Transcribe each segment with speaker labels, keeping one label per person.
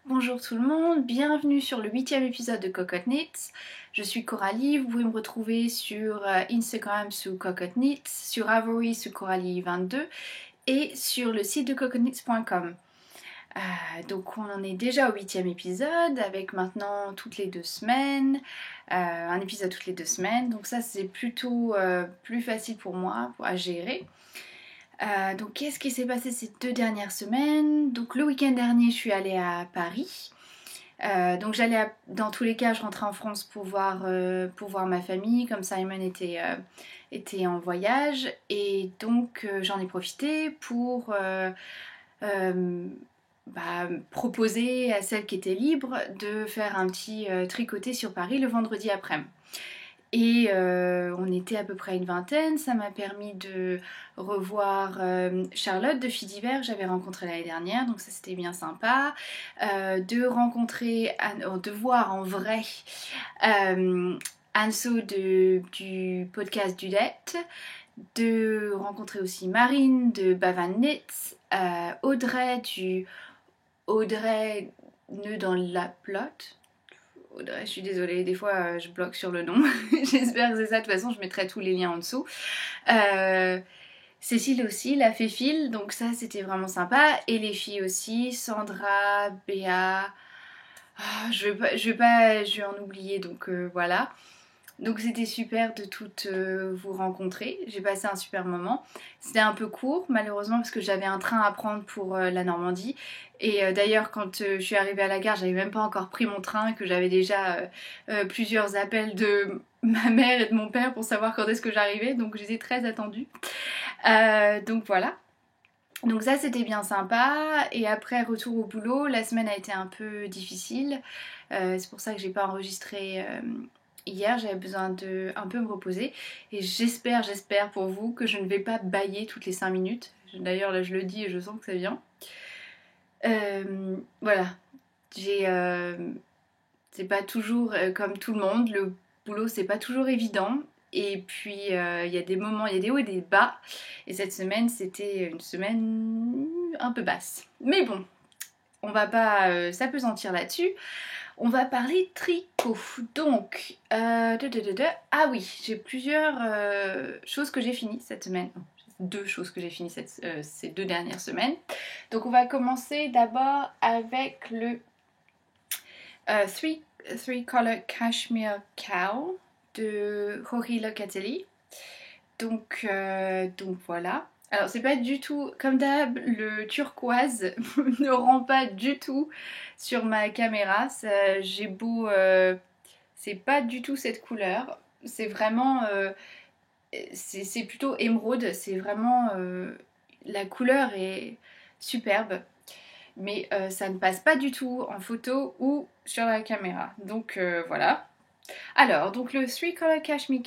Speaker 1: Bonjour tout le monde, bienvenue sur le 8e épisode de Cocotte Knits. Je suis Coralie, vous pouvez me retrouver sur Instagram sous Cocotte Knits, sur Ravelry sous Coralie22 et sur le site de cocotknits.com. Donc on en est déjà au 8e épisode avec maintenant toutes les 2 semaines, un épisode toutes les 2 semaines, donc ça c'est plutôt plus facile pour moi à gérer. Donc qu'est-ce qui s'est passé ces 2 dernières semaines? Donc le week-end dernier je suis allée à Paris. Donc dans tous les cas je rentrais en France pour voir ma famille comme Simon était en voyage et donc j'en ai profité pour proposer à celle qui était libre de faire un petit tricoté sur Paris le vendredi après-midi. Et on était à peu près une vingtaine, ça m'a permis de revoir Charlotte de Fidiver, que j'avais rencontrée l'année dernière, donc ça c'était bien sympa. De voir en vrai Anso du podcast Dudette, de rencontrer aussi Marine de Bavan Knits, Audrey Nœud dans la Plotte. Audrey, je suis désolée, des fois je bloque sur le nom. J'espère que c'est ça, de toute façon je mettrai tous les liens en dessous. Cécile aussi, la Féfile, donc ça c'était vraiment sympa. Et les filles aussi, Sandra, Béa, je vais en oublier, donc voilà. Donc c'était super de toutes vous rencontrer, j'ai passé un super moment. C'était un peu court malheureusement parce que j'avais un train à prendre pour la Normandie. Et d'ailleurs quand je suis arrivée à la gare, j'avais même pas encore pris mon train, que j'avais déjà plusieurs appels de ma mère et de mon père pour savoir quand est-ce que j'arrivais. Donc j'étais très attendue. Donc voilà. Donc ça c'était bien sympa. Et après retour au boulot, la semaine a été un peu difficile. C'est pour ça que j'ai pas enregistré hier, j'avais besoin de un peu me reposer et j'espère pour vous que je ne vais pas bâiller toutes les 5 minutes. D'ailleurs là je le dis et je sens que ça vient. Voilà, c'est pas toujours comme tout le monde, le boulot c'est pas toujours évident. Et puis il y a des moments, il y a des hauts et des bas. Et cette semaine c'était une semaine un peu basse. Mais bon, on va pas s'apesantir là-dessus. On va parler tricot. Donc, ah oui, j'ai plusieurs choses que j'ai finies cette semaine. 2 choses que j'ai finies ces 2 dernières semaines. Donc, on va commencer d'abord avec le Three Color Cashmere Cow de Rory Locatelli. Donc voilà. Alors c'est pas du tout, comme d'hab, le turquoise ne rend pas du tout sur ma caméra. J'ai beau, c'est pas du tout cette couleur. C'est vraiment, c'est plutôt émeraude. C'est vraiment, la couleur est superbe, mais ça ne passe pas du tout en photo ou sur la caméra. Donc voilà. Alors donc le Three Color Cashmere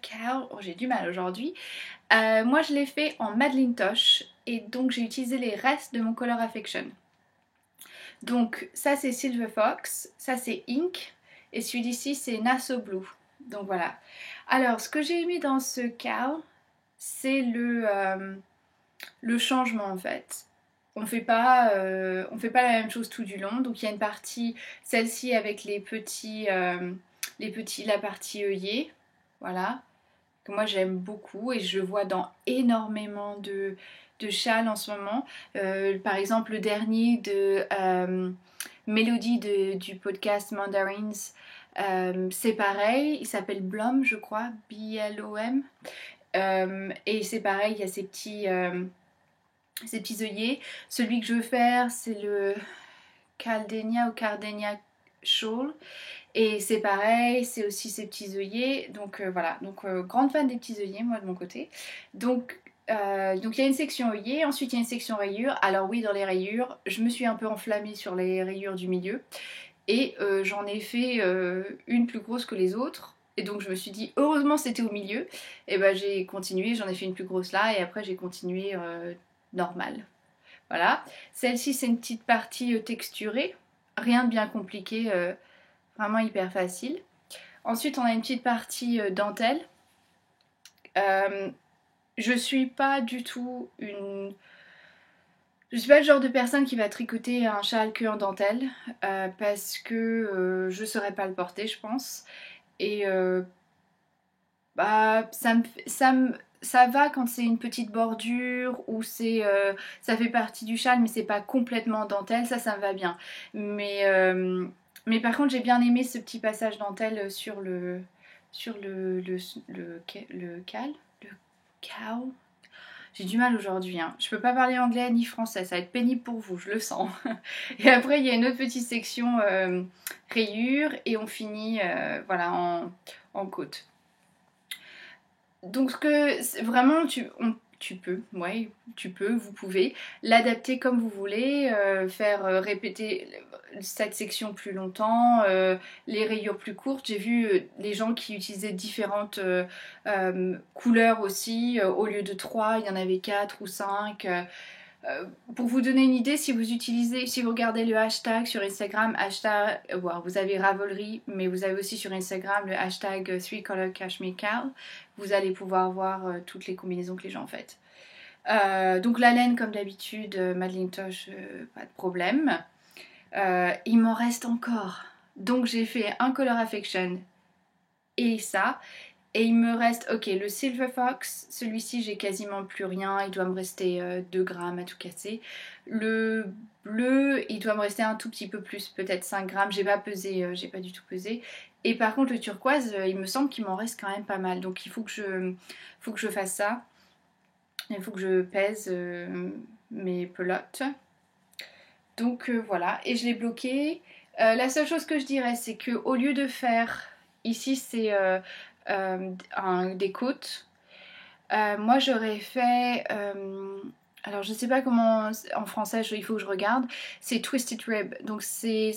Speaker 1: Cow, oh, j'ai du mal aujourd'hui. Moi je l'ai fait en Madeline Tosh et donc j'ai utilisé les restes de mon Color Affection. Donc ça c'est Silver Fox, ça c'est Ink et celui d'ici c'est Nassau Blue. Donc voilà. Alors ce que j'ai aimé dans ce cow, c'est le changement en fait. On fait pas la même chose tout du long. Donc il y a une partie, celle-ci avec la partie œillet, voilà, que moi j'aime beaucoup et je vois dans énormément de châles en ce moment. Par exemple le dernier de Mélodie du podcast Mandarins, c'est pareil, il s'appelle Blom je crois, B-L-O-M. Et c'est pareil, il y a ces petits œillets. Celui que je veux faire c'est le Caldenia ou Cardenia Shawl. Et c'est pareil, c'est aussi ces petits œillets. Donc voilà, donc grande fan des petits œillets, moi de mon côté. Donc il y a une section œillets, ensuite il y a une section rayures. Alors oui, dans les rayures, je me suis un peu enflammée sur les rayures du milieu. Et j'en ai fait une plus grosse que les autres. Et donc je me suis dit, heureusement c'était au milieu. Et ben j'ai continué, j'en ai fait une plus grosse là. Et après j'ai continué normal. Voilà. Celle-ci c'est une petite partie texturée. Rien de bien compliqué. Vraiment hyper facile. Ensuite, on a une petite partie dentelle. Je suis pas du tout une... Je suis pas le genre de personne qui va tricoter un châle que en dentelle parce que je saurais pas le porter, je pense. Et bah, ça va quand c'est une petite bordure ou ça fait partie du châle mais c'est pas complètement en dentelle, ça me va bien. Mais par contre j'ai bien aimé ce petit passage dentelle sur le cal, le cow. J'ai du mal aujourd'hui, hein. Je peux pas parler anglais ni français, ça va être pénible pour vous, je le sens. Et après il y a une autre petite section rayures et on finit voilà, en côte. Donc vraiment vous pouvez l'adapter comme vous voulez, faire répéter cette section plus longtemps, les rayures plus courtes. J'ai vu les gens qui utilisaient différentes couleurs aussi, au lieu de 3, il y en avait 4 ou 5. Pour vous donner une idée, si vous regardez le hashtag sur Instagram, vous avez Ravelry, mais vous avez aussi sur Instagram le hashtag 3Color Cashmere Cal, vous allez pouvoir voir toutes les combinaisons que les gens ont faites. Donc la laine, comme d'habitude, Madeline Tosh, pas de problème. Il m'en reste encore. Donc j'ai fait un Color Affection et ça. Et il me reste, ok, le Silver Fox, celui-ci j'ai quasiment plus rien, il doit me rester 2 grammes à tout casser. Le bleu, il doit me rester un tout petit peu plus, peut-être 5 grammes, j'ai pas pesé, j'ai pas du tout pesé. Et par contre le turquoise, il me semble qu'il m'en reste quand même pas mal, donc il faut que je fasse ça. Il faut que je pèse mes pelotes. Donc voilà, et je l'ai bloqué. La seule chose que je dirais, c'est que au lieu de faire, ici c'est des côtes, moi j'aurais fait, alors je sais pas comment en français, il faut que je regarde, c'est Twisted Rib, donc c'est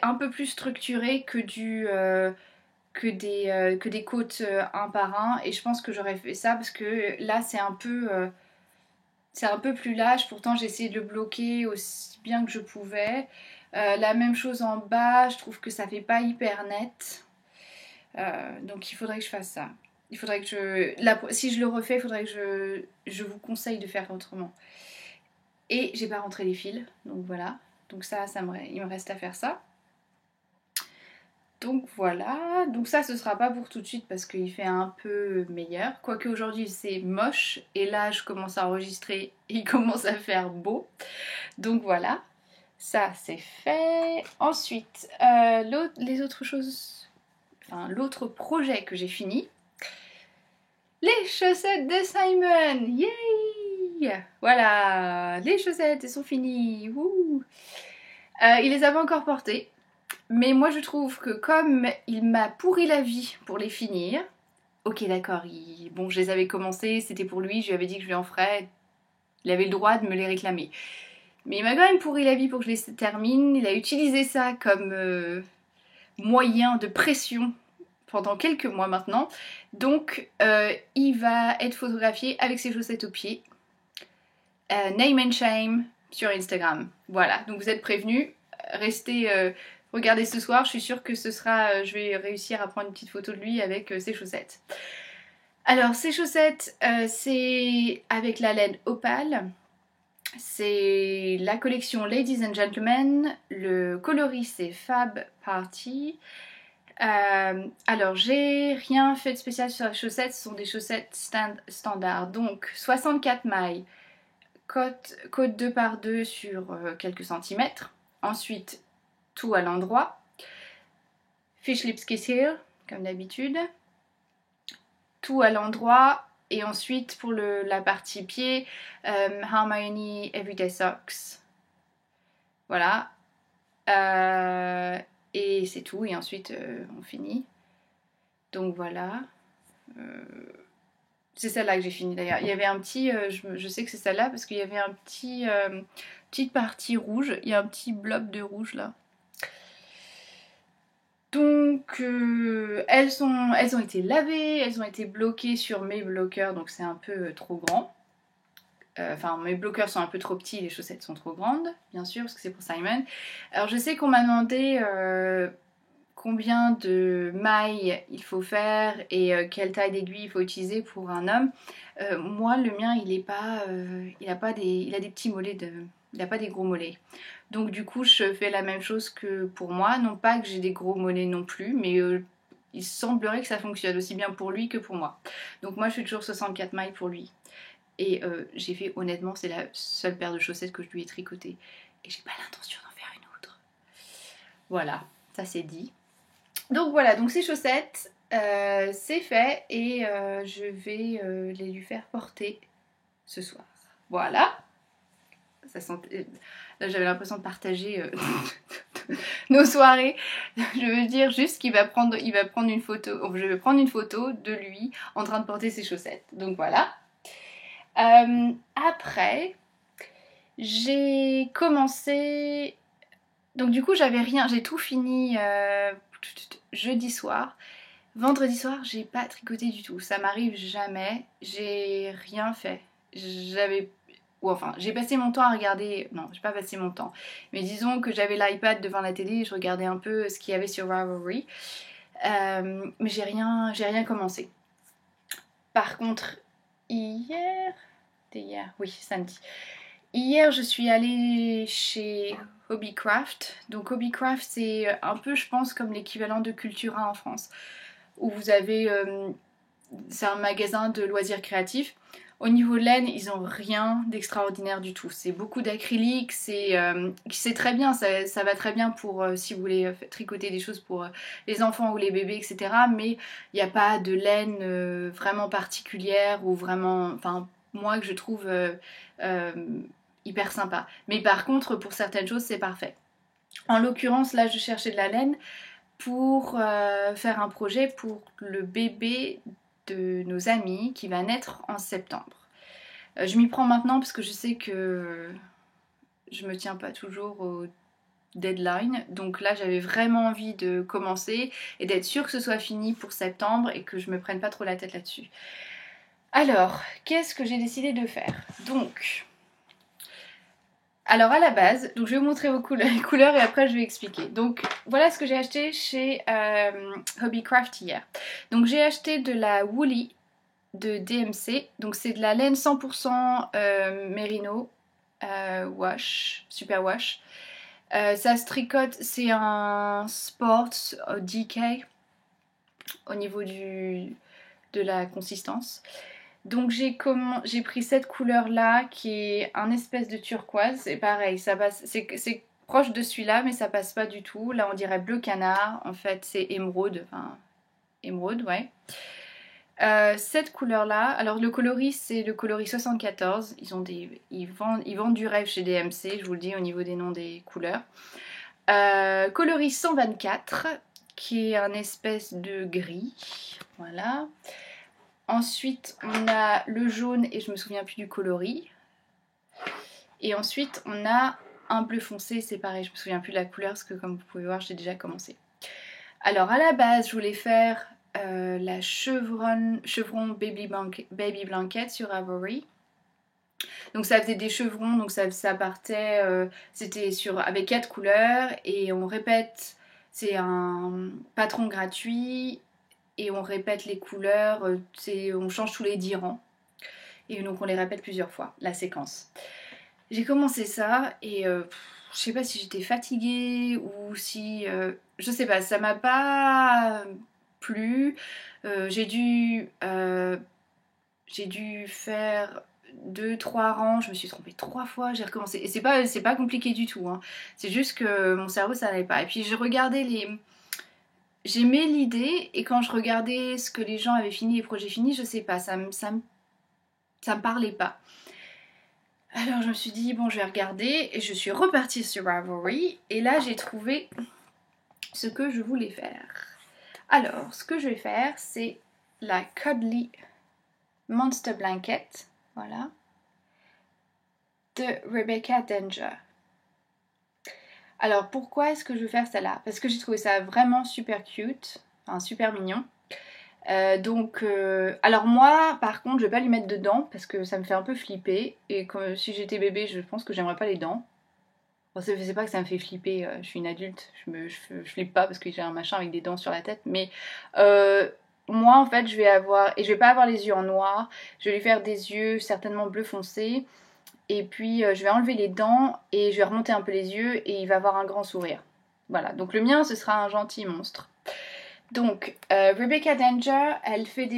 Speaker 1: un peu plus structuré que des côtes un par un, et je pense que j'aurais fait ça parce que là c'est un peu plus lâche, pourtant j'ai essayé de le bloquer aussi bien que je pouvais. La même chose en bas, je trouve que ça fait pas hyper net. Donc il faudrait que je fasse ça. Il faudrait que si je le refais, il faudrait que je vous conseille de faire autrement. Et j'ai pas rentré les fils, donc voilà. Donc il me reste à faire ça. Donc voilà, donc ça ce sera pas pour tout de suite parce qu'il fait un peu meilleur. Quoique aujourd'hui c'est moche et là je commence à enregistrer et il commence à faire beau. Donc voilà, ça c'est fait. Ensuite, les autres choses, enfin l'autre projet que j'ai fini, les chaussettes de Simon. Yay! Voilà, les chaussettes elles sont finies. Wouh! Il les avait encore portées. Mais moi je trouve que comme il m'a pourri la vie pour les finir, ok d'accord, bon je les avais commencés, c'était pour lui, je lui avais dit que je lui en ferais, il avait le droit de me les réclamer. Mais il m'a quand même pourri la vie pour que je les termine, il a utilisé ça comme moyen de pression pendant quelques mois maintenant, donc il va être photographié avec ses chaussettes aux pieds. Name and shame sur Instagram. Voilà, donc vous êtes prévenus, restez... regardez ce soir, je suis sûre que je vais réussir à prendre une petite photo de lui avec ses chaussettes. Alors ces chaussettes, c'est avec la laine Opale. C'est la collection Ladies and Gentlemen. Le coloris c'est Fab Party. Alors j'ai rien fait de spécial sur les chaussettes, ce sont des chaussettes standards. Donc 64 mailles, côte 2 par 2 sur quelques centimètres. Ensuite tout à l'endroit. Fish Lips Kiss Heel, comme d'habitude. Tout à l'endroit. Et ensuite, pour la partie pied, Hermione Everyday Socks. Voilà. Et c'est tout. Et ensuite, on finit. Donc voilà. C'est celle-là que j'ai fini d'ailleurs. Il y avait un petit... je sais que c'est celle-là parce qu'il y avait un petite partie rouge. Il y a un petit blob de rouge là. Donc elles ont été lavées, elles ont été bloquées sur mes bloqueurs, donc c'est un peu trop grand. Enfin, mes bloqueurs sont un peu trop petits, les chaussettes sont trop grandes, bien sûr, parce que c'est pour Simon. Alors je sais qu'on m'a demandé combien de mailles il faut faire et quelle taille d'aiguille il faut utiliser pour un homme. Moi, le mien, il a des petits mollets, il n'a pas des gros mollets. Donc du coup, je fais la même chose que pour moi. Non pas que j'ai des gros mollets non plus, mais il semblerait que ça fonctionne aussi bien pour lui que pour moi. Donc moi, je fais toujours 64 mailles pour lui. Et j'ai fait, honnêtement, c'est la seule paire de chaussettes que je lui ai tricotée. Et j'ai pas l'intention d'en faire une autre. Voilà, ça c'est dit. Donc voilà, donc ces chaussettes, c'est fait et je vais les lui faire porter ce soir. Voilà. Ça sent... Là j'avais l'impression de partager nos soirées. Je veux dire juste qu'il va prendre une photo. Je vais prendre une photo de lui en train de porter ses chaussettes. Donc voilà. Après, j'ai commencé. Donc du coup j'avais rien, j'ai tout fini jeudi soir. Vendredi soir, j'ai pas tricoté du tout. Ça m'arrive jamais. J'ai rien fait. J'avais. Ou enfin, j'ai passé mon temps à regarder. Non, j'ai pas passé mon temps. Mais disons que j'avais l'iPad devant la télé et je regardais un peu ce qu'il y avait sur Ravelry. Mais j'ai rien commencé. Par contre, hier. C'était hier. Oui, samedi. Hier, je suis allée chez Hobbycraft. Donc Hobbycraft, c'est un peu, je pense, comme l'équivalent de Cultura en France, où vous avez... c'est un magasin de loisirs créatifs. Au niveau laine, ils ont rien d'extraordinaire du tout. C'est beaucoup d'acrylique, c'est très bien, ça va très bien pour si vous voulez tricoter des choses pour les enfants ou les bébés, etc. Mais il n'y a pas de laine vraiment particulière ou vraiment, enfin, moi que je trouve hyper sympa. Mais par contre, pour certaines choses, c'est parfait. En l'occurrence, là, je cherchais de la laine pour faire un projet pour le bébé de nos amis qui va naître en septembre. Je m'y prends maintenant parce que je sais que je me tiens pas toujours au deadline. Donc là, j'avais vraiment envie de commencer et d'être sûre que ce soit fini pour septembre et que je me prenne pas trop la tête là-dessus. Alors, qu'est-ce que j'ai décidé de faire? Alors à la base, donc je vais vous montrer les couleurs et après je vais expliquer. Donc voilà ce que j'ai acheté chez Hobbycraft hier. Donc j'ai acheté de la Woolly de DMC. Donc c'est de la laine 100% Merino wash, super wash. Ça se tricote, c'est un Sports DK au niveau de la consistance. Donc j'ai pris cette couleur là qui est un espèce de turquoise. C'est pareil, ça passe, c'est proche de celui-là mais ça passe pas du tout. Là on dirait bleu canard, en fait c'est émeraude, enfin émeraude, ouais. Cette couleur là, alors le coloris c'est le coloris 74. Ils vendent du rêve chez DMC, je vous le dis au niveau des noms des couleurs. Coloris 124 qui est un espèce de gris, voilà. Ensuite, on a le jaune et je me souviens plus du coloris. Et ensuite, on a un bleu foncé, c'est pareil, je me souviens plus de la couleur parce que comme vous pouvez voir, j'ai déjà commencé. Alors à la base, je voulais faire la chevron baby blanket sur Ravelry. Donc ça faisait des chevrons, donc ça partait, c'était avec 4 couleurs et on répète, c'est un patron gratuit. Et on répète les couleurs, on change tous les 10 rangs. Et donc on les répète plusieurs fois, la séquence. J'ai commencé ça et je sais pas si j'étais fatiguée ou si... je sais pas, ça m'a pas plu. J'ai dû faire 2-3 rangs, je me suis trompée 3 fois, j'ai recommencé. Et c'est pas compliqué du tout, hein. C'est juste que mon cerveau ça n'allait pas. Et puis je regardais J'aimais l'idée et quand je regardais ce que les gens avaient fini, les projets finis, je sais pas, ça me parlait pas. Alors je me suis dit bon je vais regarder et je suis repartie sur Ravelry et là j'ai trouvé ce que je voulais faire. Alors ce que je vais faire c'est la Cuddly Monster Blanket, voilà, de Rebecca Danger. Alors pourquoi est-ce que je veux faire celle-là? Parce que j'ai trouvé ça vraiment super cute, enfin super mignon. Alors moi par contre je vais pas lui mettre de dents parce que ça me fait un peu flipper et si j'étais bébé je pense que j'aimerais pas les dents. Bon, c'est pas que ça me fait flipper, je suis une adulte, je flippe pas parce que j'ai un machin avec des dents sur la tête, mais moi en fait je vais avoir, et je vais pas avoir les yeux en noir, je vais lui faire des yeux certainement bleu foncé, et puis je vais enlever les dents et je vais remonter un peu les yeux et il va avoir un grand sourire. Voilà, donc le mien ce sera un gentil monstre. Donc Rebecca Danger, elle fait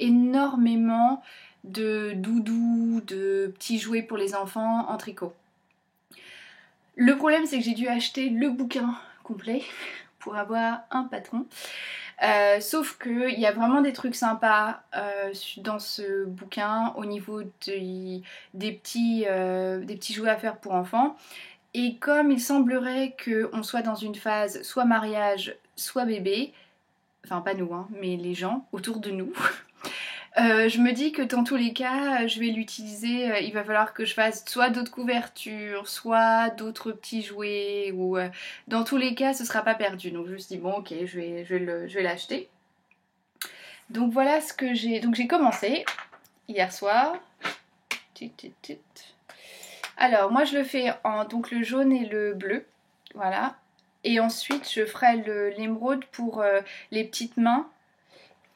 Speaker 1: énormément de doudous, de petits jouets pour les enfants en tricot. Le problème c'est que j'ai dû acheter le bouquin complet pour avoir un patron. Sauf qu'il y a vraiment des trucs sympas dans ce bouquin au niveau des petits jouets à faire pour enfants. Et comme il semblerait qu'on soit dans une phase soit mariage, soit bébé, enfin pas nous, hein, mais les gens autour de nous, je me dis que dans tous les cas, je vais l'utiliser. Il va falloir que je fasse soit d'autres couvertures, soit d'autres petits jouets, ou dans tous les cas, ce sera pas perdu. Donc je me suis dit, bon, ok, je vais l'acheter. Donc voilà ce que j'ai. Donc j'ai commencé hier soir. Alors moi je le fais en donc le jaune et le bleu, voilà. Et ensuite je ferai l'émeraude pour les petites mains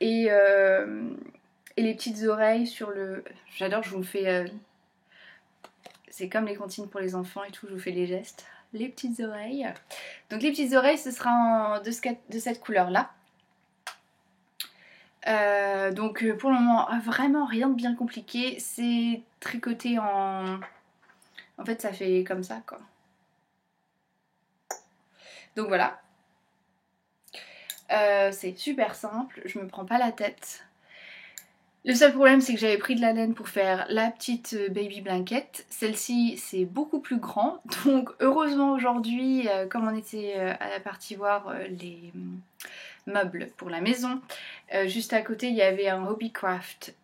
Speaker 1: et les petites oreilles sur le. J'adore, je vous fais. C'est comme les comptines pour les enfants et tout, je vous fais les gestes. Les petites oreilles. Donc les petites oreilles, ce sera de cette couleur-là. Donc pour le moment, vraiment rien de bien compliqué. C'est tricoté en. En fait, ça fait comme ça, quoi. Donc voilà. C'est super simple, je me prends pas la tête. Le seul problème c'est que j'avais pris de la laine pour faire la petite baby blanket. Celle-ci c'est beaucoup plus grand. Donc heureusement aujourd'hui, comme on était à la partie voir les meubles pour la maison, juste à côté il y avait un Hobbycraft.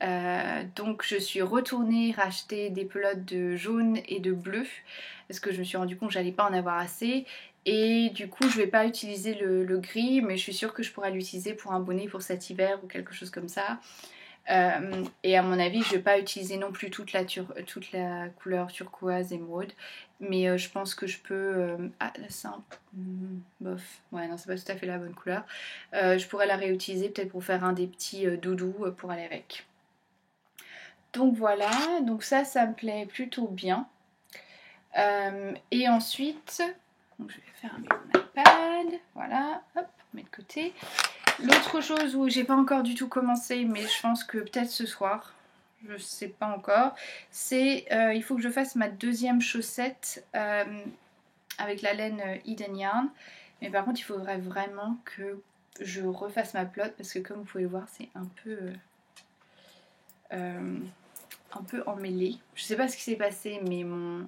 Speaker 1: Donc je suis retournée racheter des pelotes de jaune et de bleu parce que je me suis rendu compte que j'allais pas en avoir assez. Et du coup je vais pas utiliser le gris, mais je suis sûre que je pourrais l'utiliser pour un bonnet pour cet hiver ou quelque chose comme ça. Et à mon avis je vais pas utiliser non plus toute la couleur turquoise émeraude, mais je pense que je peux ah là c'est un bof, ouais non c'est pas tout à fait la bonne couleur. Je pourrais la réutiliser peut-être pour faire un des petits doudous pour aller avec. Donc voilà, donc ça me plaît plutôt bien. Et ensuite donc je vais fermer mon iPad, voilà, hop, on met de côté. L'autre chose où j'ai pas encore du tout commencé, mais je pense que peut-être ce soir, je sais pas encore, c'est il faut que je fasse ma deuxième chaussette avec la laine Eden Yarn. Mais par contre, il faudrait vraiment que je refasse ma pelote parce que comme vous pouvez le voir, c'est un peu emmêlé. Je sais pas ce qui s'est passé, mais mon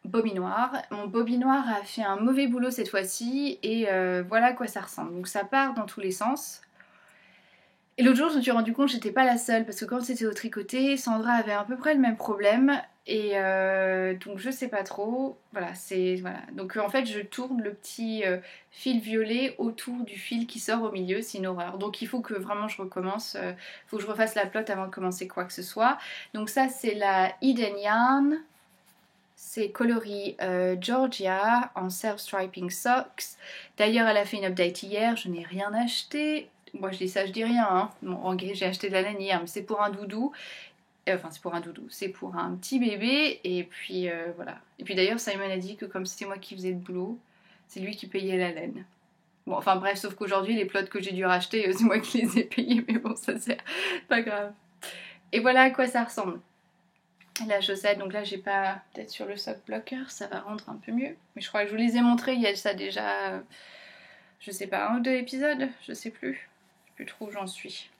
Speaker 1: bobinoir a fait un mauvais boulot cette fois-ci et voilà à quoi ça ressemble. Donc ça part dans tous les sens. Et l'autre jour je me suis rendu compte que j'étais pas la seule parce que quand c'était au tricoté, Sandra avait à peu près le même problème et donc je sais pas trop. Voilà, voilà. Donc en fait je tourne le petit fil violet autour du fil qui sort au milieu, c'est une horreur. Donc il faut que vraiment je recommence, faut que je refasse la pelote avant de commencer quoi que ce soit. Donc ça c'est la Eden Yarn. C'est coloris Georgia en self-striping socks. D'ailleurs, elle a fait une update hier, je n'ai rien acheté. Moi, je dis ça, je dis rien. Hein. Bon, ok, j'ai acheté de la laine hier, mais c'est pour un doudou. Enfin, c'est pour un doudou, c'est pour un petit bébé. Et puis, voilà. Et puis d'ailleurs, Simon a dit que comme c'était moi qui faisais le boulot, c'est lui qui payait la laine. Bon, enfin bref, sauf qu'aujourd'hui, les plots que j'ai dû racheter, c'est moi qui les ai payés. Mais bon, ça, c'est pas grave. Et voilà à quoi ça ressemble. La chaussette, donc là j'ai pas, peut-être sur le sock blocker, ça va rendre un peu mieux. Mais je crois que je vous les ai montrés, il y a ça déjà, je sais pas, 1 ou 2 épisodes, je sais plus. Je sais plus trop où j'en suis.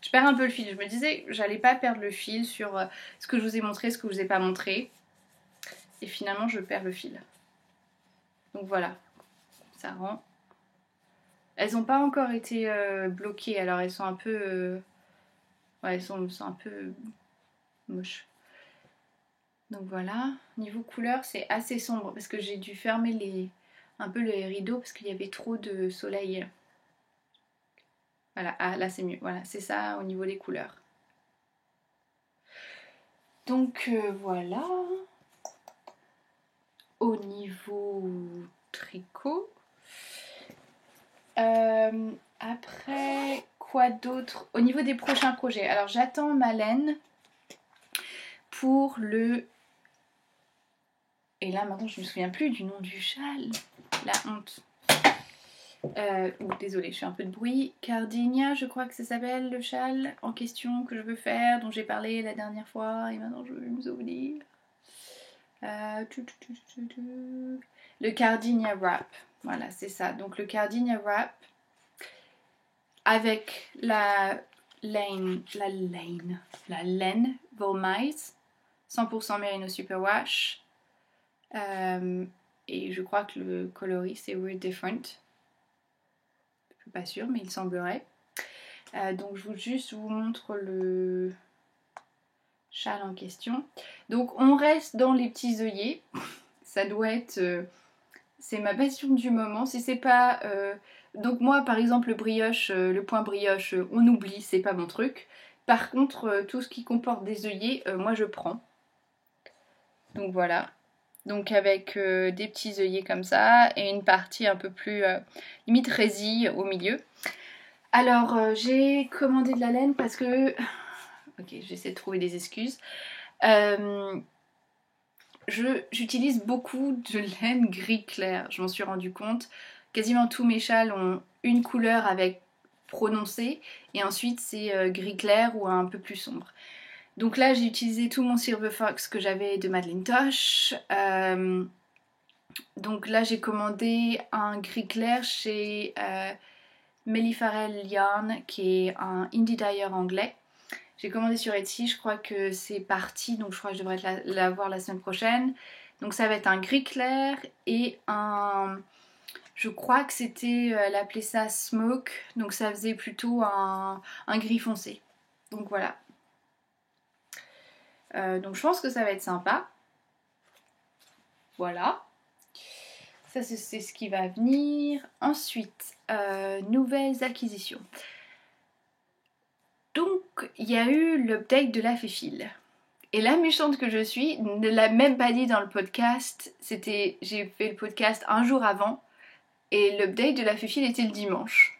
Speaker 1: Je perds un peu le fil, je me disais que j'allais pas perdre le fil sur ce que je vous ai montré, ce que je vous ai pas montré. Et finalement je perds le fil. Donc voilà, ça rend. Elles ont pas encore été bloquées, alors elles sont un peu... ouais, elles sont un peu moches. Donc voilà, niveau couleur c'est assez sombre parce que j'ai dû fermer un peu les rideaux parce qu'il y avait trop de soleil. Voilà, ah là c'est mieux, voilà, c'est ça au niveau des couleurs. Donc voilà. Au niveau tricot. Après, quoi d'autre? Au niveau des prochains projets. Alors j'attends ma laine pour le... Et là maintenant je me souviens plus du nom du châle. La honte. Désolée, je fais un peu de bruit. Cardinia, je crois que ça s'appelle le châle en question que je veux faire, dont j'ai parlé la dernière fois et maintenant je veux me souvenir. Le Cardinia Wrap, voilà, c'est ça. Donc le Cardinia Wrap avec la laine Volmize 100% Merino Superwash. Et je crois que le coloris c'est We're Different. Je suis pas sûre, mais il semblerait. Donc je vous montre le châle en question. Donc on reste dans les petits œillets. Ça doit être... c'est ma passion du moment. Si c'est pas... donc moi par exemple le brioche, le point brioche, on oublie, c'est pas mon truc. Par contre tout ce qui comporte des œillets, moi je prends. Donc voilà. Donc avec des petits œillets comme ça et une partie un peu plus limite résille au milieu. Alors j'ai commandé de la laine parce que... Ok, j'essaie de trouver des excuses. J'utilise beaucoup de laine gris clair, je m'en suis rendu compte. Quasiment tous mes châles ont une couleur avec prononcée et ensuite c'est gris clair ou un peu plus sombre. Donc là j'ai utilisé tout mon Silver Fox que j'avais de Madeleine Tosh. Donc là j'ai commandé un gris clair chez Melly Farrell Yarn qui est un indie dyer anglais. J'ai commandé sur Etsy, je crois que c'est parti, donc je crois que je devrais l'avoir la semaine prochaine. Donc ça va être un gris clair et un... Je crois que c'était, elle appelait ça smoke, donc ça faisait plutôt un gris foncé. Donc voilà. Donc je pense que ça va être sympa. Voilà. Ça c'est ce qui va venir. Ensuite, nouvelles acquisitions. Donc il y a eu l'update de la Féfile. Et la méchante que je suis ne l'a même pas dit dans le podcast. J'ai fait le podcast un jour avant et l'update de la Féfile était le dimanche.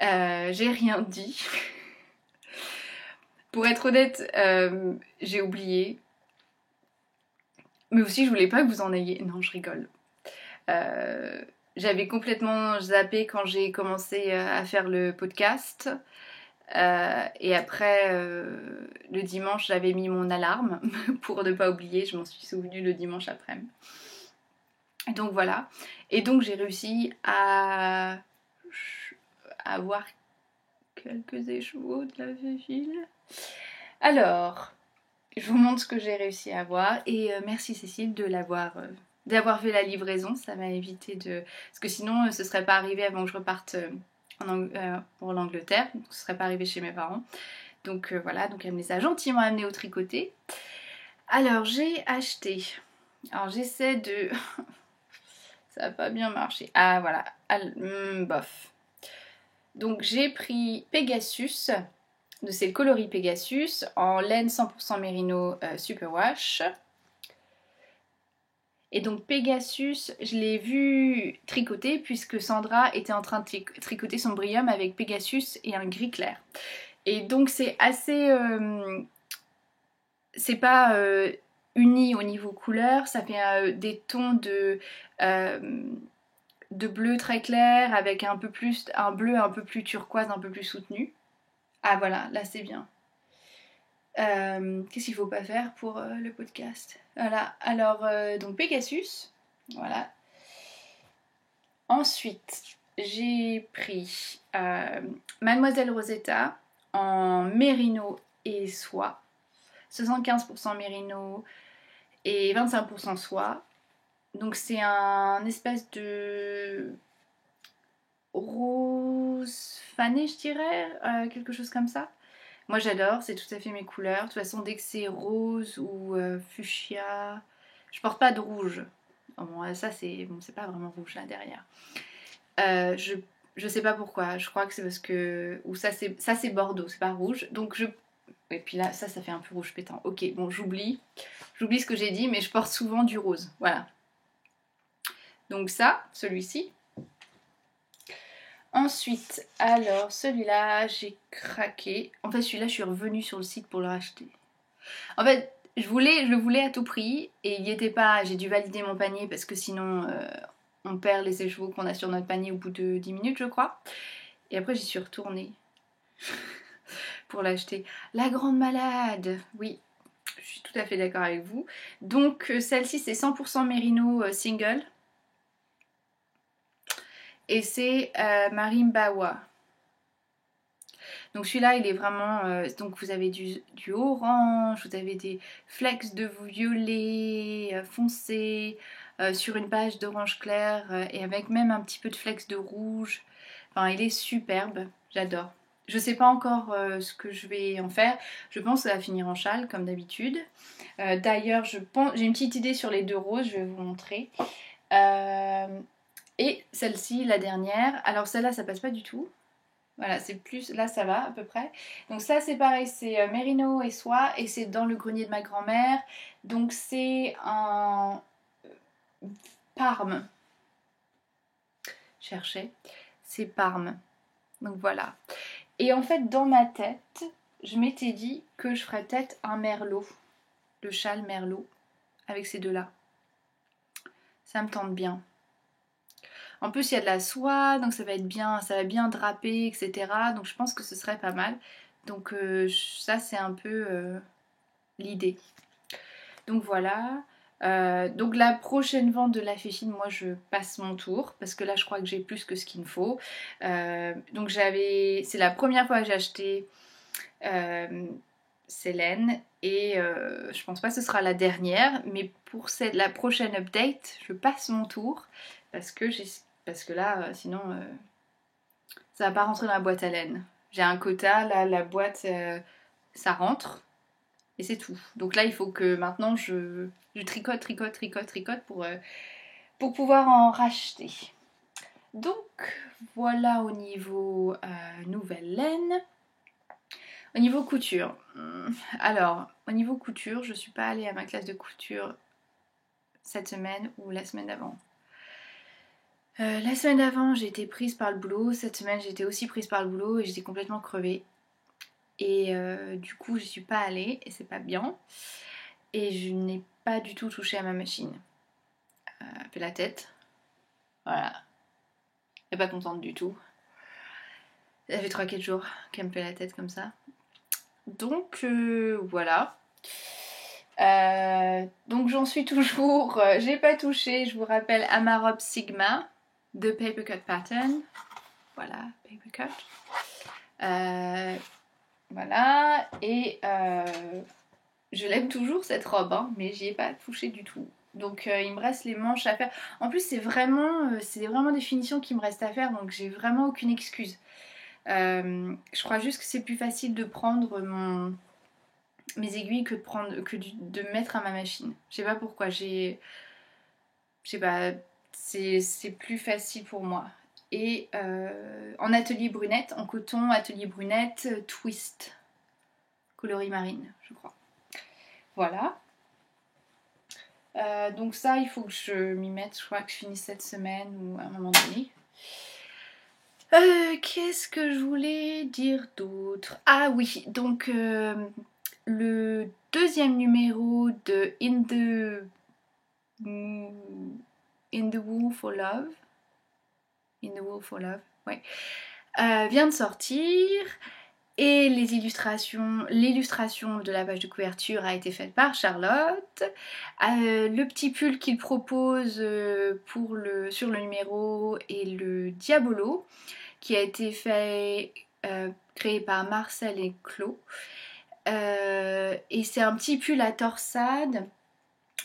Speaker 1: J'ai rien dit. Pour être honnête, j'ai oublié. Mais aussi je voulais pas que vous en ayez. Non, je rigole. J'avais complètement zappé quand j'ai commencé à faire le podcast. Et après, le dimanche, j'avais mis mon alarme pour ne pas oublier. Je m'en suis souvenue le dimanche après. Donc voilà. Et donc j'ai réussi à avoir quelques échevaux de la Féfile. Alors, je vous montre ce que j'ai réussi à avoir. Et merci Cécile d'avoir fait la livraison. Ça m'a évité de... Parce que sinon, ce serait pas arrivé avant que je reparte... pour l'Angleterre, donc ce serait pas arrivé chez mes parents. Donc voilà, donc elle me les a gentiment amenés au tricoté. Alors j'ai acheté, alors j'essaie de... ça a pas bien marché. Ah voilà, bof. Donc j'ai pris Pegasus, c'est le coloris Pegasus, en laine 100% Merino Superwash. Et donc Pegasus, je l'ai vu tricoter puisque Sandra était en train de tricoter son Brillium avec Pegasus et un gris clair. Et donc c'est assez... c'est pas uni au niveau couleur, ça fait des tons de bleu très clair avec un bleu un peu plus turquoise, un peu plus soutenu. Ah voilà, là c'est bien. Qu'est-ce qu'il faut pas faire pour le podcast? Voilà, alors donc Pegasus, voilà. Ensuite, j'ai pris Mademoiselle Rosetta en mérino et soie, 75% mérino et 25% soie. Donc c'est un espèce de rose fané, je dirais, quelque chose comme ça. Moi j'adore, c'est tout à fait mes couleurs. De toute façon, dès que c'est rose ou fuchsia, je porte pas de rouge. Bon, ça c'est pas vraiment rouge là derrière. Je sais pas pourquoi, je crois que c'est parce que... Ou ça c'est bordeaux, c'est pas rouge. Donc Et puis là, ça fait un peu rouge pétant. Ok, bon, j'oublie ce que j'ai dit, mais je porte souvent du rose. Voilà. Donc ça, celui-ci. Ensuite, alors, celui-là, j'ai craqué. En fait, celui-là, je suis revenue sur le site pour le racheter. En fait, je le voulais à tout prix, et il n'y était pas. J'ai dû valider mon panier, parce que sinon, on perd les écheveaux qu'on a sur notre panier au bout de 10 minutes, je crois. Et après, j'y suis retournée pour l'acheter. La grande malade, oui. Je suis tout à fait d'accord avec vous. Donc celle-ci c'est 100% Merino single. Et c'est Marimbawa. Donc celui-là il est vraiment... donc vous avez du orange, vous avez des flecks de violet foncé sur une page d'orange clair et avec même un petit peu de flecks de rouge. Enfin il est superbe, j'adore. Je sais pas encore ce que je vais en faire. Je pense que ça va finir en châle comme d'habitude. D'ailleurs, j'ai une petite idée sur les 2 roses, je vais vous montrer. Et celle-ci, la dernière. Alors celle-là, ça passe pas du tout. Voilà, c'est plus... Là, ça va à peu près. Donc ça, c'est pareil, c'est Merino et soie. Et c'est dans le grenier de ma grand-mère. Donc c'est un... Parme. Cherchez. C'est Parme. Donc voilà. Et en fait, dans ma tête, je m'étais dit que je ferais peut-être un merlot. Le châle merlot. Avec ces deux-là. Ça me tente bien. En plus, il y a de la soie, donc ça va être bien, ça va bien draper, etc. Donc je pense que ce serait pas mal. Donc ça, c'est un peu l'idée. Donc voilà. Donc la prochaine vente de la Féfine, moi je passe mon tour parce que là je crois que j'ai plus que ce qu'il me faut. Donc c'est la première fois que j'ai acheté Célène et je pense pas que ce sera la dernière, mais pour la prochaine update, je passe mon tour parce que là sinon ça va pas rentrer dans la boîte à laine. J'ai un quota, là la boîte ça rentre. Et c'est tout. Donc là, il faut que maintenant je tricote pour pouvoir en racheter. Donc voilà au niveau nouvelle laine. Au niveau couture. Alors, au niveau couture, je suis pas allée à ma classe de couture cette semaine ou la semaine d'avant. La semaine d'avant, j'ai été prise par le boulot. Cette semaine, j'ai été aussi prise par le boulot et j'étais complètement crevée. Et du coup, je suis pas allée et c'est pas bien. Et je n'ai pas du tout touché à ma machine. Elle fait la tête. Voilà. Elle est pas contente du tout. Ça fait 3-4 jours qu'elle me fait la tête comme ça. Donc voilà. Donc j'en suis toujours. J'ai pas touché, je vous rappelle, à ma robe Sigma de Paper Cut Pattern. Voilà, Paper Cut. Voilà. Et je l'aime toujours cette robe, hein, mais j'y ai pas touché du tout. Donc il me reste les manches à faire. En plus c'est vraiment des finitions qui me restent à faire, donc j'ai vraiment aucune excuse. Je crois juste que c'est plus facile de prendre mes aiguilles que de mettre à ma machine. Je sais pas pourquoi, je sais pas, c'est plus facile pour moi. Et en atelier brunette, en coton, atelier brunette, twist, coloris marine, je crois. Voilà. Donc ça, il faut que je m'y mette. Je crois que je finisse cette semaine ou à un moment donné. Qu'est-ce que je voulais dire d'autre? Ah oui, donc le deuxième numéro de In the Wool for Love. In the Wool for Love, ouais. Vient de sortir. Et l'illustration de la page de couverture a été faite par Charlotte. Le petit pull qu'il propose sur le numéro est le Diabolo, qui a été créé par Marcel et Claude. Et c'est un petit pull à torsade.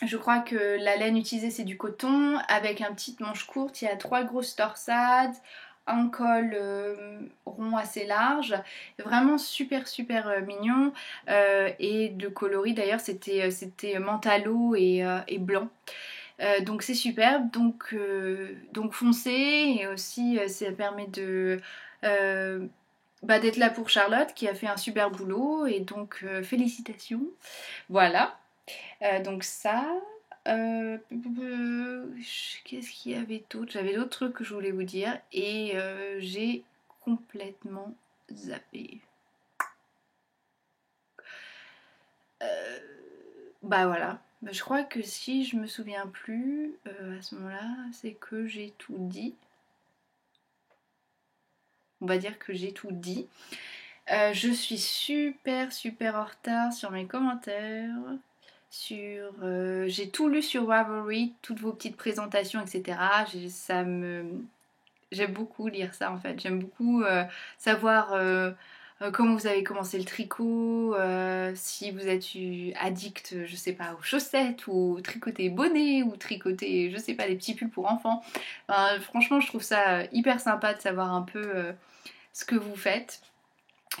Speaker 1: Je crois que la laine utilisée c'est du coton, avec un petit manche courte. Il y a 3 grosses torsades, un col rond assez large, vraiment super mignon, et le coloris d'ailleurs c'était mentalo et blanc, donc c'est superbe, donc foncé, et aussi ça permet d'être là pour Charlotte qui a fait un super boulot et donc félicitations. Voilà. Donc ça. Qu'est-ce qu'il y avait d'autre? J'avais d'autres trucs que je voulais vous dire et j'ai complètement zappé. Bah voilà. Je crois que si je me souviens plus à ce moment-là, c'est que j'ai tout dit. On va dire que j'ai tout dit. Je suis super en retard sur mes commentaires. J'ai tout lu sur Ravelry, toutes vos petites présentations, etc. J'aime beaucoup lire ça en fait. J'aime beaucoup savoir comment vous avez commencé le tricot, si vous êtes addict, je sais pas, aux chaussettes ou tricoter bonnet ou tricoter, je sais pas, des petits pulls pour enfants. Enfin, franchement, je trouve ça hyper sympa de savoir un peu ce que vous faites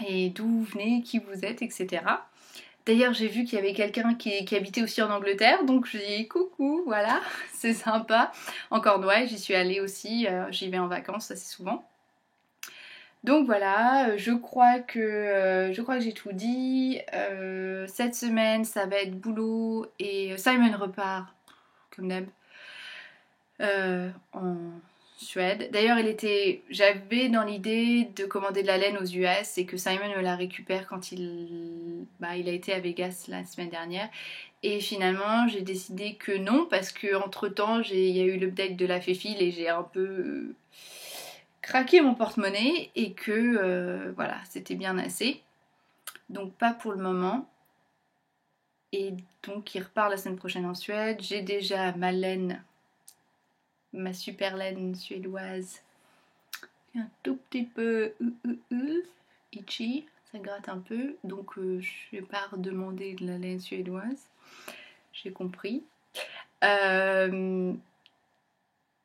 Speaker 1: et d'où vous venez, qui vous êtes, etc. D'ailleurs, j'ai vu qu'il y avait quelqu'un qui habitait aussi en Angleterre, donc je dis coucou, voilà, c'est sympa. En Cornouailles, j'y suis allée aussi, j'y vais en vacances assez souvent. Donc voilà, je crois que j'ai tout dit. Cette semaine, ça va être boulot et Simon repart, comme d'hab, en Suède. D'ailleurs, j'avais dans l'idée de commander de la laine aux US et que Simon me la récupère quand il a été à Vegas la semaine dernière. Et finalement, j'ai décidé que non, parce que entre temps, il y a eu l'update de la Féfile et j'ai un peu craqué mon porte-monnaie et que voilà, c'était bien assez. Donc pas pour le moment. Et donc il repart la semaine prochaine en Suède. J'ai déjà ma laine, ma super laine suédoise, un tout petit peu itchy, ça gratte un peu, donc je vais pas redemander de la laine suédoise, j'ai compris.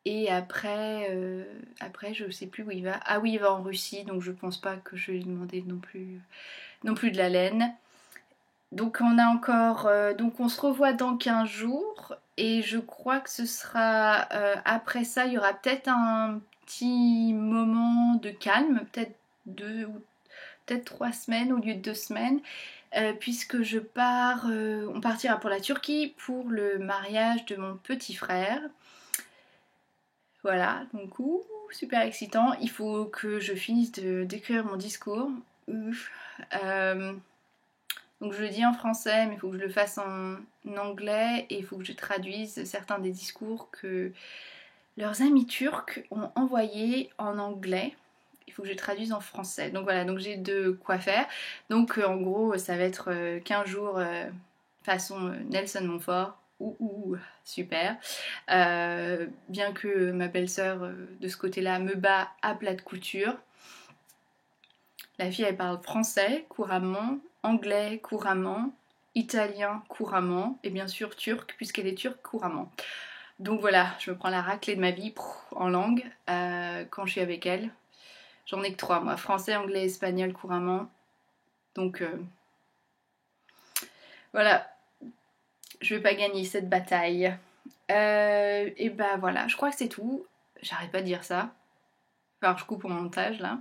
Speaker 1: Et après, je sais plus où il va. Ah oui, il va en Russie, donc je pense pas que je vais lui demander non plus de la laine. Donc on a encore, donc on se revoit dans 15 jours et je crois que ce sera après ça, il y aura peut-être un petit moment de calme, peut-être 2 ou peut-être 3 semaines au lieu de 2 semaines, puisque on partira pour la Turquie pour le mariage de mon petit frère. Voilà, donc super excitant. Il faut que je finisse d'écrire mon discours. Donc je le dis en français, mais il faut que je le fasse en anglais et il faut que je traduise certains des discours que leurs amis turcs ont envoyés en anglais. Il faut que je traduise en français. Donc voilà, donc j'ai de quoi faire. Donc en gros, ça va être 15 jours façon Nelson Montfort. Super. Bien que ma belle-sœur de ce côté-là me bat à plat de couture. La fille, elle parle français couramment, anglais couramment, italien couramment et bien sûr turc puisqu'elle est turque couramment. Donc voilà, je me prends la raclée de ma vie en langue quand je suis avec elle. J'en ai que 3 moi, français, anglais, espagnol couramment. Donc voilà, je vais pas gagner cette bataille. Et bah voilà, je crois que c'est tout. J'arrête pas de dire ça. Alors je coupe au montage là.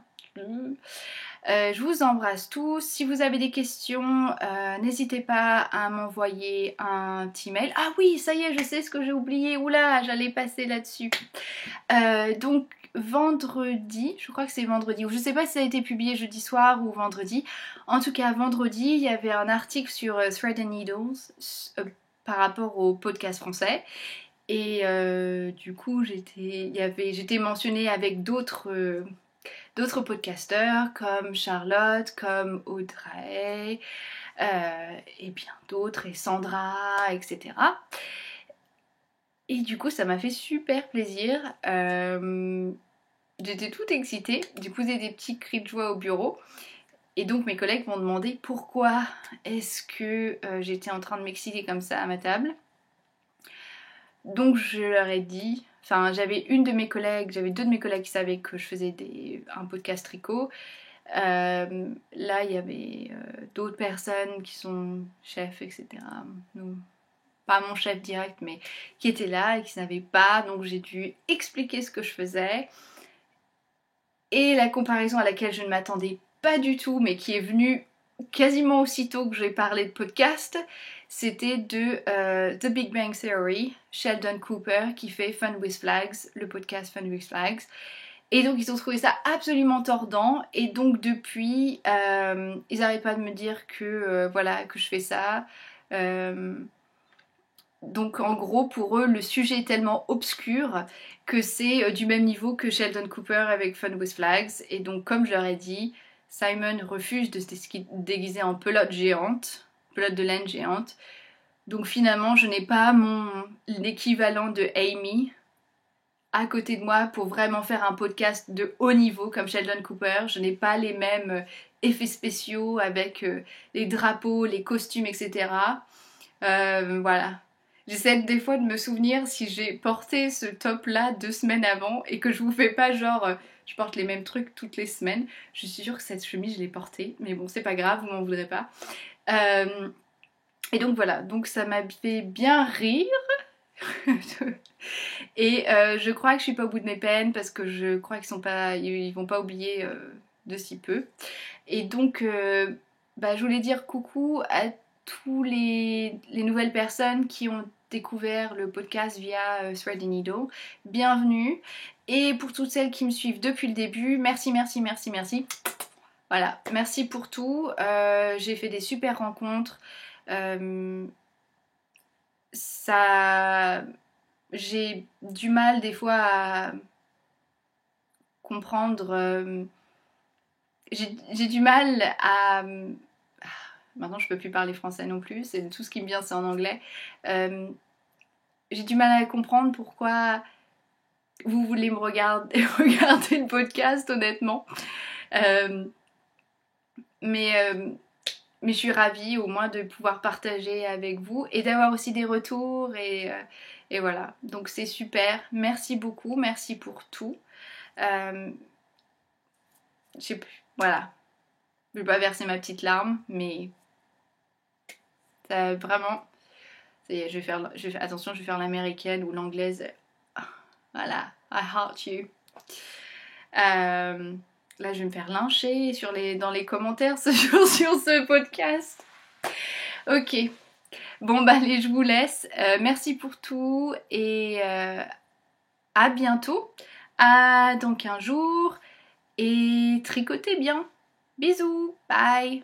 Speaker 1: Je vous embrasse tous. Si vous avez des questions, n'hésitez pas à m'envoyer un petit mail. Ah oui, ça y est, je sais ce que j'ai oublié. Oula, j'allais passer là-dessus. Donc vendredi, je crois que c'est vendredi, ou je sais pas si ça a été publié jeudi soir ou vendredi. En tout cas, vendredi, il y avait un article sur Thread and Needles par rapport au podcast français. Et du coup, j'étais mentionnée avec d'autres podcasteurs comme Charlotte, comme Audrey, et bien d'autres, et Sandra, etc. Et du coup, ça m'a fait super plaisir. J'étais toute excitée. Du coup, j'ai des petits cris de joie au bureau. Et donc, mes collègues m'ont demandé pourquoi est-ce que j'étais en train de m'exciter comme ça à ma table. Donc, je leur ai dit... Enfin, j'avais deux de mes collègues qui savaient que je faisais un podcast tricot. Là, il y avait d'autres personnes qui sont chefs, etc. Pas mon chef direct, mais qui étaient là et qui ne savaient pas. Donc, j'ai dû expliquer ce que je faisais. Et la comparaison à laquelle je ne m'attendais pas du tout, mais qui est venu quasiment aussitôt que j'ai parlé de podcast, c'était de The Big Bang Theory, Sheldon Cooper qui fait Fun with Flags, le podcast Fun with Flags. Et donc ils ont trouvé ça absolument tordant, et donc depuis ils n'arrêtent pas de me dire que voilà, que je fais ça. Donc en gros pour eux le sujet est tellement obscur que c'est du même niveau que Sheldon Cooper avec Fun with Flags, et donc comme je leur ai dit, Simon refuse de se déguiser en pelote géante, pelote de laine géante. Donc finalement je n'ai pas l'équivalent de Amy à côté de moi pour vraiment faire un podcast de haut niveau comme Sheldon Cooper. Je n'ai pas les mêmes effets spéciaux avec les drapeaux, les costumes, etc. Voilà. J'essaie des fois de me souvenir si j'ai porté ce top là 2 semaines avant et que je vous fais pas genre je porte les mêmes trucs toutes les semaines. Je suis sûre que cette chemise je l'ai portée, mais bon c'est pas grave, vous m'en voudrez pas. Et donc voilà, donc ça m'a fait bien rire. Et je crois que je suis pas au bout de mes peines parce que je crois ils vont pas oublier de si peu. Et donc je voulais dire coucou à tous les nouvelles personnes qui ont découvert le podcast via Thread and Needle. Bienvenue. Et pour toutes celles qui me suivent depuis le début, merci. Voilà, merci pour tout. J'ai fait des super rencontres. J'ai du mal des fois à comprendre. J'ai du mal à. Maintenant, je peux plus parler français non plus. C'est tout ce qui me vient, c'est en anglais. J'ai du mal à comprendre pourquoi vous voulez me regarder le podcast, honnêtement. Mais je suis ravie au moins de pouvoir partager avec vous et d'avoir aussi des retours et voilà. Donc c'est super. Merci beaucoup. Merci pour tout. Voilà. Je vais pas verser ma petite larme, mais ça, vraiment. Attention, je vais faire l'américaine ou l'anglaise. Voilà. I heart you. Là, je vais me faire lyncher dans les commentaires ce jour sur ce podcast. Ok. Bon, allez, je vous laisse. Merci pour tout et à bientôt. À dans 15 jours. Et tricotez bien. Bisous. Bye.